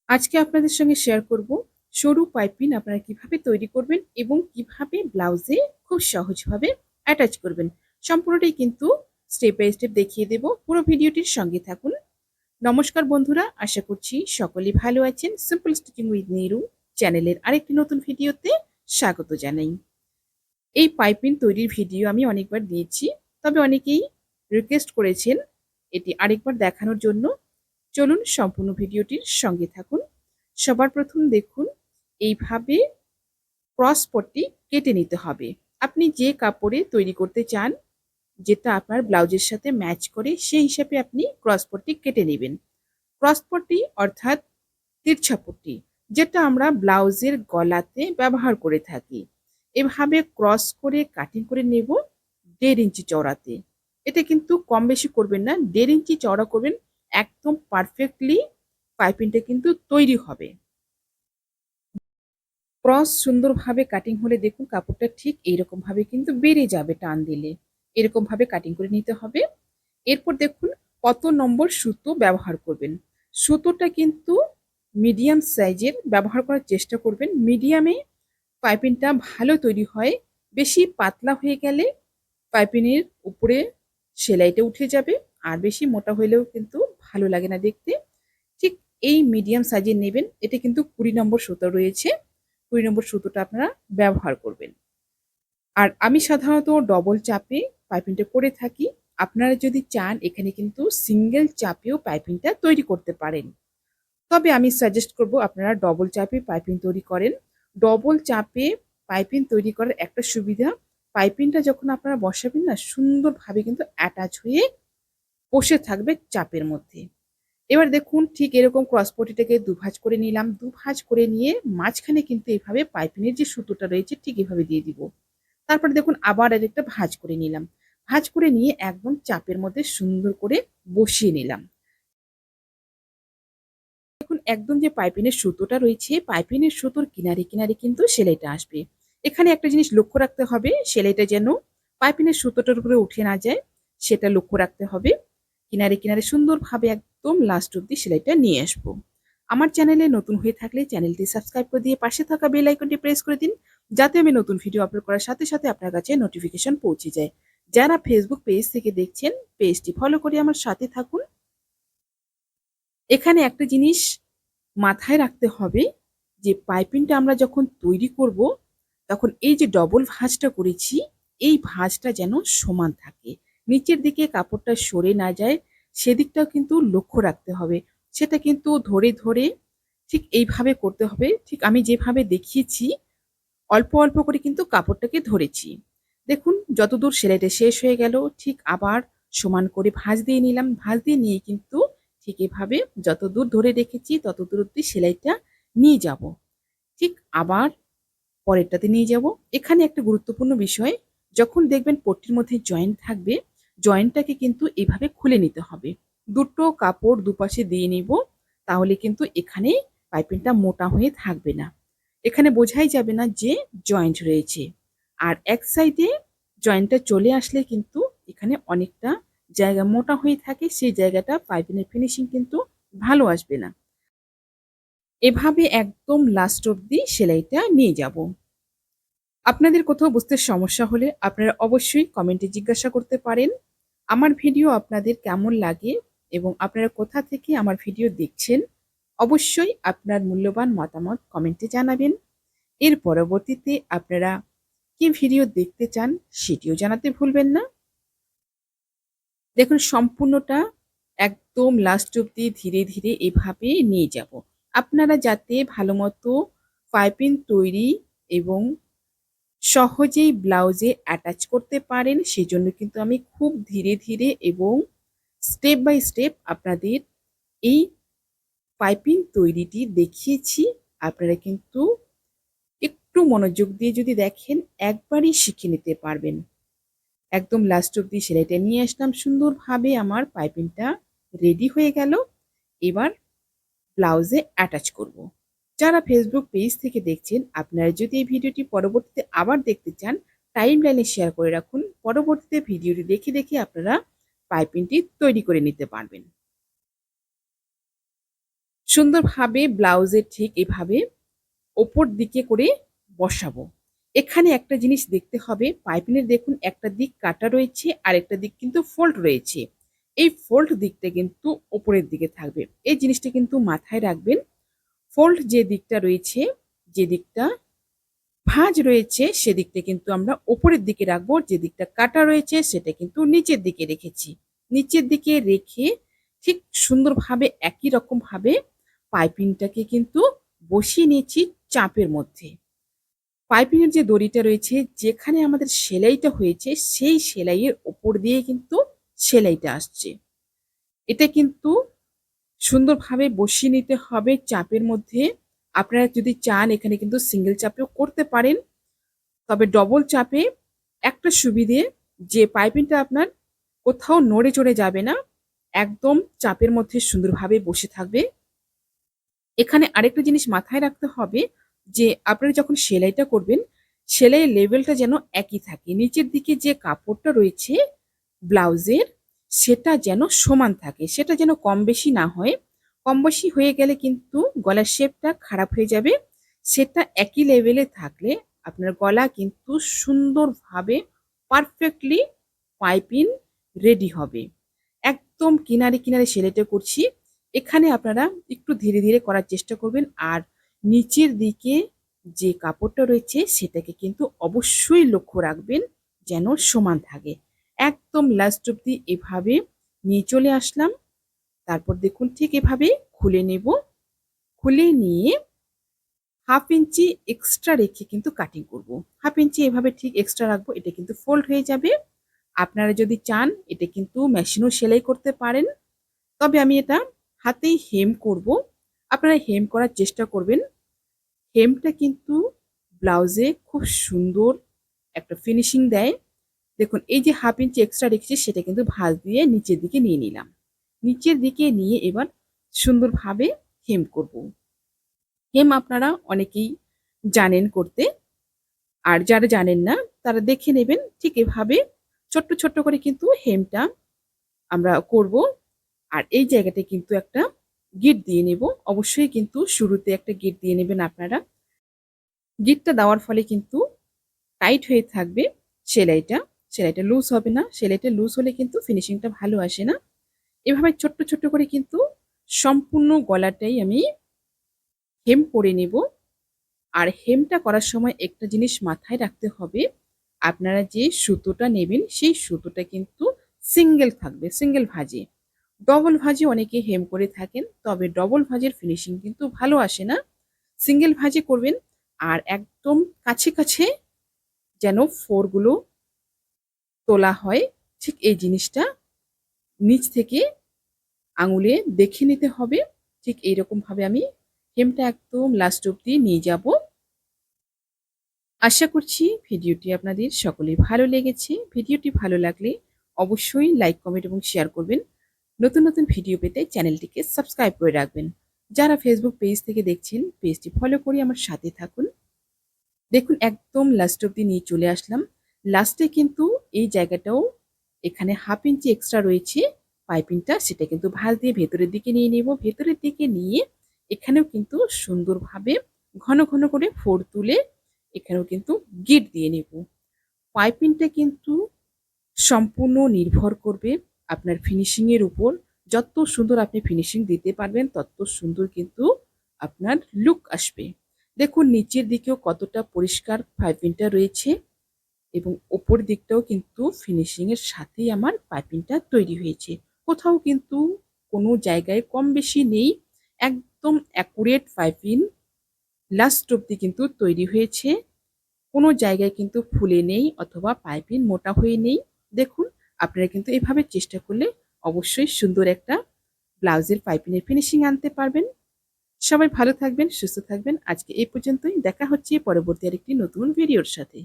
আজকে আপনাদের সঙ্গে শেয়ার করব সরু পাইপিং আপনারা কিভাবে তৈরি করবেন এবং কিভাবে ব্লাউজে খুব সহজভাবে অ্যাটাচ করবেন। সম্পূর্ণটাই কিন্তু স্টেপ বাই স্টেপ দেখিয়ে দেব। পুরো ভিডিওটির সঙ্গে থাকুন। নমস্কার বন্ধুরা, আশা করছি সকলেই ভালো আছেন। সিম্পল স্টিচিং উইথ নিরু চ্যানেলের আরেকটি নতুন ভিডিওতে স্বাগত জানাই। এই পাইপিং তৈরির ভিডিও আমি অনেকবার দিয়েছি, তবে অনেকেই রিকোয়েস্ট করেছেন এটি আরেকবার দেখানোর জন্য। চলুন সম্পূর্ণ ভিডিওটির সঙ্গে থাকুন। সবার প্রথম দেখুন, এইভাবে ক্রস পট্টি কেটে নিতে হবে। আপনি যে কাপড়ে তৈরি করতে চান, যেটা আপনার ব্লাউজের সাথে ম্যাচ করে, সেই হিসাবে আপনি ক্রস পট্টি কেটে নেবেন। ক্রস পট্টি অর্থাৎ তিরছা পট্টি, যেটা আমরা ব্লাউজের গলাতে ব্যবহার করে থাকি। এভাবে ক্রস করে কাটিং করে নেব 1.5 ইঞ্চি চওড়াতে। এটা কিন্তু কম বেশি করবেন না, 1.5 ইঞ্চি চওড়া করবেন। একদম পারফেক্টলি পাইপিংটা কিন্তু তৈরি হবে। ক্রস সুন্দরভাবে কাটিং হলে দেখুন কাপড়টা ঠিক এইরকম ভাবে কিন্তু বেড়ে যাবে টান দিলে। এরকম ভাবে কাটিং করে নিতে হবে। এরপর দেখুন কত নম্বর সুতো ব্যবহার করবেন। সুতোটা কিন্তু মিডিয়াম সাইজের ব্যবহার করার চেষ্টা করবেন। মিডিয়ামে পাইপিংটা ভালো তৈরি হয়। বেশি পাতলা হয়ে গেলে পাইপিংয়ের উপরে সেলাইটা উঠে যাবে, আর বেশি মোটা হলেও কিন্তু ভালো লাগে না দেখতে। ঠিক এই মিডিয়াম সাইজের নেবেন। এটা কিন্তু 20 নম্বর সুতো রয়েছে। 20 নম্বর সুতোটা আপনারা ব্যবহার করবেন। আর আমি সাধারণত ডবল চাপে পাইপিংটা করে থাকি। আপনারা যদি চান এখানে কিন্তু সিঙ্গেল চাপেও পাইপিংটা তৈরি করতে পারেন। তবে আমি সাজেস্ট করব আপনারা ডবল চাপে পাইপিং তৈরি করেন। ডবল চাপে পাইপিং তৈরি করার একটা সুবিধা, পাইপিংটা যখন আপনারা বসাবেন না, সুন্দরভাবে কিন্তু অ্যাটাচ হয়ে বসে থাকবে চাপের মধ্যে। এবার দেখুন ঠিক এরকম ক্রস পটিটাকে দুভাঁজ করে নিলাম। দুভাঁজ করে নিয়ে মাঝখানে কিন্তু এভাবে পাইপিংয়ের যে সুতোটা রয়েছে ঠিক এভাবে দিয়ে দিব। তারপরে দেখুন আবার আরেকটা ভাঁজ করে নিলাম। ভাঁজ করে নিয়ে একদম চাপের মধ্যে সুন্দর করে বসিয়ে নিলাম। দেখুন একদম যে পাইপিংয়ের সুতোটা রয়েছে, পাইপিংয়ের সুতোর কিনারে কিনারে কিন্তু সেলাইটা আসবে। এখানে একটা জিনিস লক্ষ্য রাখতে হবে, সেলাইটা যেন পাইপিংয়ের সুতোটার উপরে উঠে না যায়, সেটা লক্ষ্য রাখতে হবে। কিনারে কিনারে সুন্দরভাবে একদম লাস্ট অব্দি সেলাইটা নিয়ে আসবো। আমার চ্যানেলে নতুন হয়ে থাকলে চ্যানেলটি সাবস্ক্রাইব করে দিয়ে পাশে থাকা বেল আইকনটি প্রেস করে দিন, যাতে আমি নতুন ভিডিও আপলোড করার সাথে সাথে আপনার কাছে নোটিফিকেশন পৌঁছে যায়। যারা ফেসবুক পেজ থেকে দেখছেন, পেজটি ফলো করে আমার সাথে থাকুন। এখানে একটা জিনিস মাথায় রাখতে হবে যে পাইপিংটা আমরা যখন তৈরি করব, তখন এই যে ডবল ভাঁজটা করেছি, এই ভাঁজটা যেন সমান থাকে। নিচের দিকে কাপড়টা সরে না যায়, সেদিকটাও কিন্তু লক্ষ্য রাখতে হবে। সেটা কিন্তু ধরে ধরে ঠিক এইভাবে করতে হবে। ঠিক আমি যেভাবে দেখিয়েছি অল্প অল্প করে কিন্তু কাপড়টাকে ধরেছি। দেখুন যতদূর সেলাইটা শেষ হয়ে গেল, ঠিক আবার সমান করে ভাঁজ দিয়ে নিলাম। ভাঁজ দিয়ে নিয়ে কিন্তু ঠিক এভাবে যতদূর ধরে রেখেছি ততদূর অব্দি সেলাইটা নিয়ে যাব। ঠিক আবার পরেরটাতে নিয়ে যাব। এখানে একটা গুরুত্বপূর্ণ বিষয়, যখন দেখবেন পট্টির মধ্যে জয়েন্ট থাকবে, জয়েন্টটাকে কিন্তু এভাবে খুলে নিতে হবে। দুটো কাপড় দুপাশে দিয়ে নিব, তাহলে কিন্তু এখানে পাইপিংটা মোটা হয়ে থাকবে না। এখানে বোঝাই যাবে না যে জয়েন্ট রয়েছে। আর এক সাইডে জয়েন্টটা চলে আসলে কিন্তু এখানে অনেকটা জায়গা মোটা হয়ে থাকে, সেই জায়গাটা পাইপিংয়ের ফিনিশিং কিন্তু ভালো আসবে না। এভাবে একদম লাস্ট অব্দি সেলাইটা নিয়ে যাব। আপনাদের কোথাও বুঝতে সমস্যা হলে আপনারা অবশ্যই কমেন্টে জিজ্ঞাসা করতে পারেন। আমার ভিডিও আপনাদের কেমন লাগে এবং আপনারা কোথা থেকে আমার ভিডিও দেখছেন, অবশ্যই আপনার মূল্যবান মতামত কমেন্টে জানাবেন। এর পরবর্তীতে আপনারা কি ভিডিও দেখতে চান সেটিও জানাতে ভুলবেন না। দেখুন সম্পূর্ণটা একদম লাস্ট অব্দি ধীরে ধীরে এভাবে নিয়ে যাব। আপনারা যাতে ভালোমতো পাইপিং তৈরি এবং সহজেই ব্লাউজে অ্যাটাচ করতে পারেন, সেজন্য কিন্তু আমি খুব ধীরে ধীরে এবং স্টেপ বাই স্টেপ আপনাদের এই পাইপিং তৈরিটি দেখিয়েছি। আপনারা কিন্তু একটু মনোযোগ দিয়ে যদি দেখেন, একবারই শিখে নিতে পারবেন। একদম লাস্ট অব্দি সেলাইটা নিয়ে আসলাম, সুন্দরভাবে আমার পাইপিংটা রেডি হয়ে গেল। এবার ব্লাউজে অ্যাটাচ করব। যারা ফেসবুক পেজ থেকে দেখছেন, আপনারা যদি এই ভিডিওটি পরবর্তীতে আবার দেখতে চান, টাইম লাইনে শেয়ার করে রাখুন। পরবর্তীতে ভিডিওটি দেখে দেখে আপনারা পাইপিংটি তৈরি করে নিতে পারবেন। সুন্দরভাবে ব্লাউজের ঠিক এভাবে ওপর দিকে করে বসাবো। এখানে একটা জিনিস দেখতে হবে, পাইপিনের দেখুন একটা দিক কাটা রয়েছে আর একটা দিক কিন্তু ফোল্ড রয়েছে। এই ফোল্ড দিকটা কিন্তু ওপরের দিকে থাকবে। এই জিনিসটা কিন্তু মাথায় রাখবেন। ফোল্ড যে দিকটা রয়েছে, যে দিকটা ভাঁজ রয়েছে সেদিকটা কিন্তু আমরা ওপরের দিকে রাখবো, যে দিকটা কাটা রয়েছে সেটা কিন্তু নিচের দিকে রেখেছি। নিচের দিকে রেখে ঠিক সুন্দরভাবে একই রকমভাবে পাইপিংটাকে কিন্তু বসিয়ে নিয়েছি চাপের মধ্যে। পাইপিংয়ের যে দড়িটা রয়েছে যেখানে আমাদের সেলাইটা হয়েছে সেই সেলাইয়ের ওপর দিয়ে কিন্তু সেলাইটা আসছে। এটা কিন্তু সুন্দরভাবে বসিয়ে নিতে হবে চাপের মধ্যে। আপনারা যদি চান এখানে কিন্তু সিঙ্গেল চাপেও করতে পারেন। তবে ডবল চাপে একটা সুবিধে, যে পাইপিংটা আপনার কোথাও নড়ে চড়ে যাবে না, একদম চাপের মধ্যে সুন্দরভাবে বসে থাকবে। এখানে আরেকটা জিনিস মাথায় রাখতে হবে, যে আপনারা যখন সেলাইটা করবেন সেলাইয়ের লেভেলটা যেন একই থাকে। নিচের দিকে যে কাপড়টা রয়েছে ব্লাউজের সেটা যেন সমান থাকে, সেটা যেন কম বেশি না হয়। কম বেশি হয়ে গেলে কিন্তু গলার শেপটা খারাপ হয়ে যাবে। সেটা একই লেভেলে থাকলে আপনার গলা কিন্তু সুন্দরভাবে পারফেক্টলি পাইপিং রেডি হবে। একদম কিনারে কিনারে সেলাইটা করছি। এখানে আপনারা একটু ধীরে ধীরে করার চেষ্টা করবেন। আর নিচের দিকে যে কাপড়টা রয়েছে সেটাকে কিন্তু অবশ্যই লক্ষ্য রাখবেন যেন সমান থাকে। একদম লাস্ট অব্দি এভাবে নিয়ে চলে আসলাম। তারপর দেখুন ঠিক এভাবে খুলে নেব। খুলে নিয়ে 1/2 ইঞ্চি এক্সট্রা রেখে কিন্তু কাটিং করব। 1/2 ইঞ্চি এভাবে ঠিক এক্সট্রা রাখবো, এটা কিন্তু ফোল্ড হয়ে যাবে। আপনারা যদি চান এটা কিন্তু মেশিনেও সেলাই করতে পারেন। তবে আমি এটা হাতেই হেম করব। আপনারা হেম করার চেষ্টা করবেন। হেমটা কিন্তু ব্লাউজে খুব সুন্দর একটা ফিনিশিং দেয়। দেখুন এই যে 1/2 ইঞ্চি এক্সট্রা রেখেছি সেটা কিন্তু ভাঁজ দিয়ে নিচের দিকে নিয়ে নিলাম। নিচের দিকে নিয়ে এবার সুন্দরভাবে হেম করব। হেম আপনারা অনেকেই জানেন করতে। আর যারা জানেন না তারা দেখে নেবেন। ঠিক এভাবে ছোট্ট ছোট্ট করে কিন্তু হেমটা আমরা করব। আর এই জায়গাটায় কিন্তু একটা গিট দিয়ে নেব। অবশ্যই কিন্তু শুরুতে একটা গিট দিয়ে নেবেন আপনারা। গিটটা দেওয়ার ফলে কিন্তু টাইট হয়ে থাকবে সেলাইটা। সেলাইটা লুজ হবে না। সেলাইটা লুজ হলে কিন্তু ফিনিশিংটা ভালো আসে না। এভাবে ছোট্ট ছোট্ট করে কিন্তু সম্পূর্ণ গলাটাই আমি হেম করে নেব। আর হেমটা করার সময় একটা জিনিস মাথায় রাখতে হবে, আপনারা যে সুতোটা নেবেন সেই সুতোটা কিন্তু সিঙ্গেল থাকবে, সিঙ্গেল ভাঁজে। ডবল ভাঁজে অনেকে হেম করে থাকেন, তবে ডবল ভাঁজের ফিনিশিং কিন্তু ভালো আসে না। সিঙ্গেল ভাঁজে করবেন। আর একদম কাছে কাছে যেন ফোরগুলো তোলা হয়, ঠিক এই জিনিসটা নিচ থেকে আঙুলে দেখে নিতে হবে। ঠিক এইরকম ভাবে আমি হেমটা একদম লাস্ট অব্দি নিয়ে যাব। আশা করছি ভিডিওটি আপনাদের সকলের ভালো লেগেছে। ভিডিওটি ভালো লাগলে অবশ্যই লাইক, কমেন্ট এবং শেয়ার করবেন। নতুন নতুন ভিডিও পেতে চ্যানেলটিকে সাবস্ক্রাইব করে রাখবেন। যারা ফেসবুক পেজ থেকে দেখছেন পেজটি ফলো করে আমার সাথে থাকুন। দেখুন একদম লাস্ট অব্দি নিয়ে চলে আসলাম। লাস্টে কিন্তু এই জায়গাটাও এখানে 1/2 ইঞ্চি এক্সট্রা রয়েছে পাইপিংটা, সেটা কিন্তু ভাঁজ দিয়ে ভেতরের দিকে নিয়ে নেব। ভেতরের দিকে নিয়ে এখানেও কিন্তু সুন্দরভাবে ঘন ঘন করে ফোর তুলে এখানেও কিন্তু গিট দিয়ে নেব। পাইপিংটা কিন্তু সম্পূর্ণ নির্ভর করবে আপনার ফিনিশিং এর উপর। যত সুন্দর আপনি ফিনিশিং দিতে পারবেন তত সুন্দর কিন্তু আপনার লুক আসবে। দেখুন নিচের দিকেও কতটা পরিষ্কার পাইপিংটা রয়েছে এবং ওপর দিকটাও কিন্তু ফিনিশিং এর সাথেই আমার পাইপিংটা তৈরি হয়েছে। কোথাও কিন্তু কোনো জায়গায় কম বেশি নেই। একদম অ্যাকুরেট পাইপিং লাস্ট অব্দি কিন্তু তৈরি হয়েছে। কোনো জায়গায় কিন্তু ফুলে নেই অথবা পাইপিং মোটা হয়ে নেই। দেখুন আপনারা কিন্তু এভাবে চেষ্টা করলে অবশ্যই সুন্দর একটা ব্লাউজের পাইপিংয়ের ফিনিশিং আনতে পারবেন। সবাই ভালো থাকবেন, সুস্থ থাকবেন। আজকে এই পর্যন্তই। দেখা হচ্ছে পরবর্তী আরেকটি নতুন ভিডিওর সাথে।